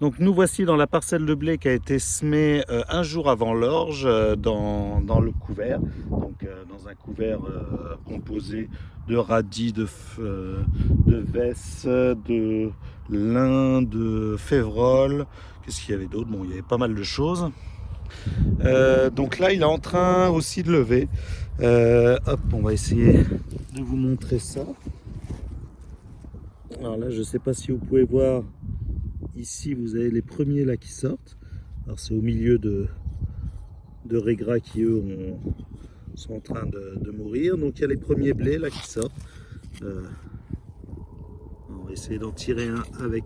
Donc nous voici dans la parcelle de blé qui a été semée un jour avant l'orge dans le couvert. Donc dans un couvert composé de radis, de vesses, de lin, de févrole. Qu'est-ce qu'il y avait d'autre? Bon, il y avait pas mal de choses. Donc là, il est en train aussi de lever. Hop, on va essayer de vous montrer ça. Alors là, je ne sais pas si vous pouvez voir. Ici, vous avez les premiers là qui sortent. Alors c'est au milieu de raigrats qui eux sont en train de mourir. Donc il y a les premiers blés là qui sortent. On va essayer d'en tirer un avec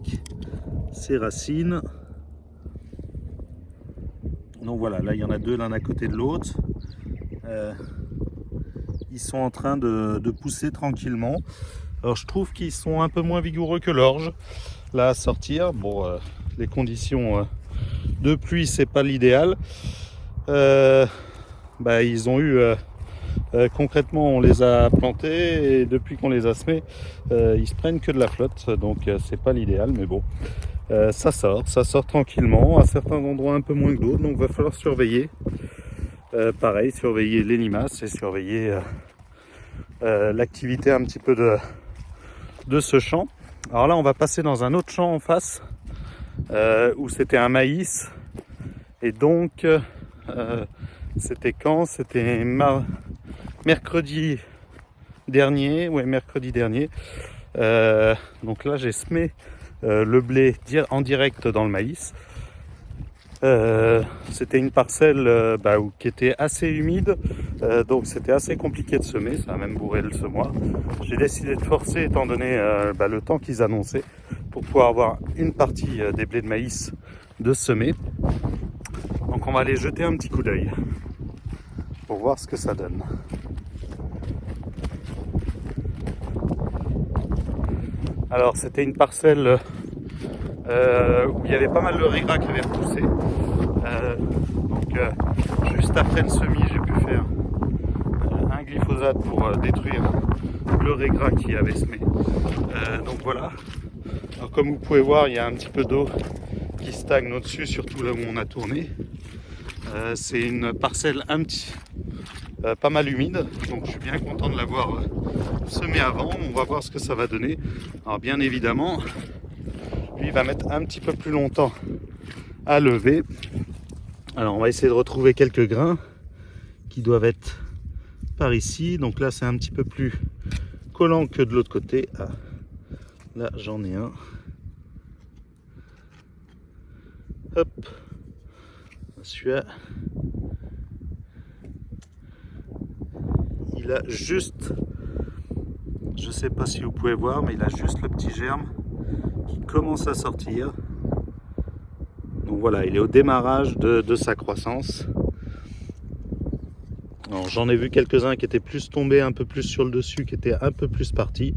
ses racines. Donc voilà, là il y en a deux l'un à côté de l'autre. Ils sont en train de pousser tranquillement. Alors je trouve qu'ils sont un peu moins vigoureux que l'orge là à sortir. Bon, les conditions de pluie c'est pas l'idéal. Ils ont eu concrètement on les a plantés et depuis qu'on les a semés ils se prennent que de la flotte, donc c'est pas l'idéal, mais bon, ça sort tranquillement à certains endroits un peu moins que d'autres, donc va falloir surveiller. Pareil, surveiller les limaces et surveiller l'activité un petit peu de ce champ. Alors là on va passer dans un autre champ en face où c'était un maïs, et donc c'était quand? C'était mercredi dernier. Ouais, mercredi dernier. Donc là j'ai semé le blé en direct dans le maïs. C'était une parcelle qui était assez humide, donc c'était assez compliqué de semer, ça a même bourré le semoir. J'ai décidé de forcer étant donné le temps qu'ils annonçaient pour pouvoir avoir une partie des blés de maïs de semer. Donc on va aller jeter un petit coup d'œil pour voir ce que ça donne. Alors c'était une parcelle où il y avait pas mal de raigrats qui avaient repoussé. Juste après le semis, j'ai pu faire un glyphosate pour détruire le raigras qui avait semé. Donc voilà. Alors, comme vous pouvez voir, il y a un petit peu d'eau qui stagne au-dessus, surtout là où on a tourné. C'est une parcelle pas mal humide, donc je suis bien content de l'avoir semé avant. On va voir ce que ça va donner. Alors bien évidemment, lui il va mettre un petit peu plus longtemps à lever. Alors on va essayer de retrouver quelques grains qui doivent être par ici. Donc là c'est un petit peu plus collant que de l'autre côté. Ah, là j'en ai un. Hop, celui-là, il a juste, je sais pas si vous pouvez voir, mais il a juste le petit germe qui commence à sortir. Donc voilà, il est au démarrage de sa croissance. Alors j'en ai vu quelques-uns qui étaient plus tombés un peu plus sur le dessus, qui étaient un peu plus partis.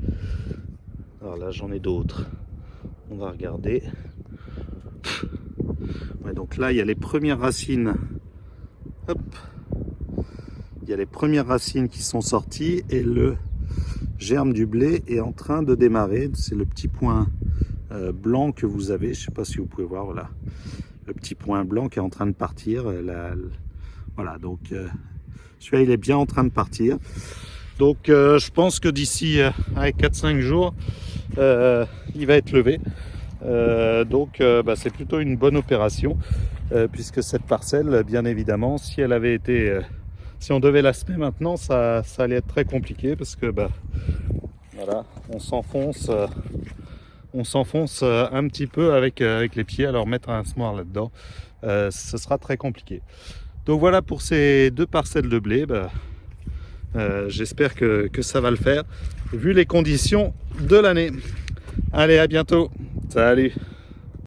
Alors là j'en ai d'autres. On va regarder. Ouais, donc là il y a les premières racines. Hop. Il y a les premières racines qui sont sorties et le germe du blé est en train de démarrer. C'est le petit point blanc que vous avez. Je ne sais pas si vous pouvez voir. Voilà. Le petit point blanc qui est en train de partir. Voilà, donc celui-là il est bien en train de partir. Donc je pense que d'ici 4-5 jours il va être levé. C'est plutôt une bonne opération puisque cette parcelle, bien évidemment, si elle avait été si on devait la semer maintenant, ça allait être très compliqué parce que voilà, on s'enfonce un petit peu avec les pieds. Alors mettre un semoir là-dedans, ce sera très compliqué. Donc voilà pour ces deux parcelles de blé. J'espère que ça va le faire vu les conditions de l'année. Allez, à bientôt. Salut.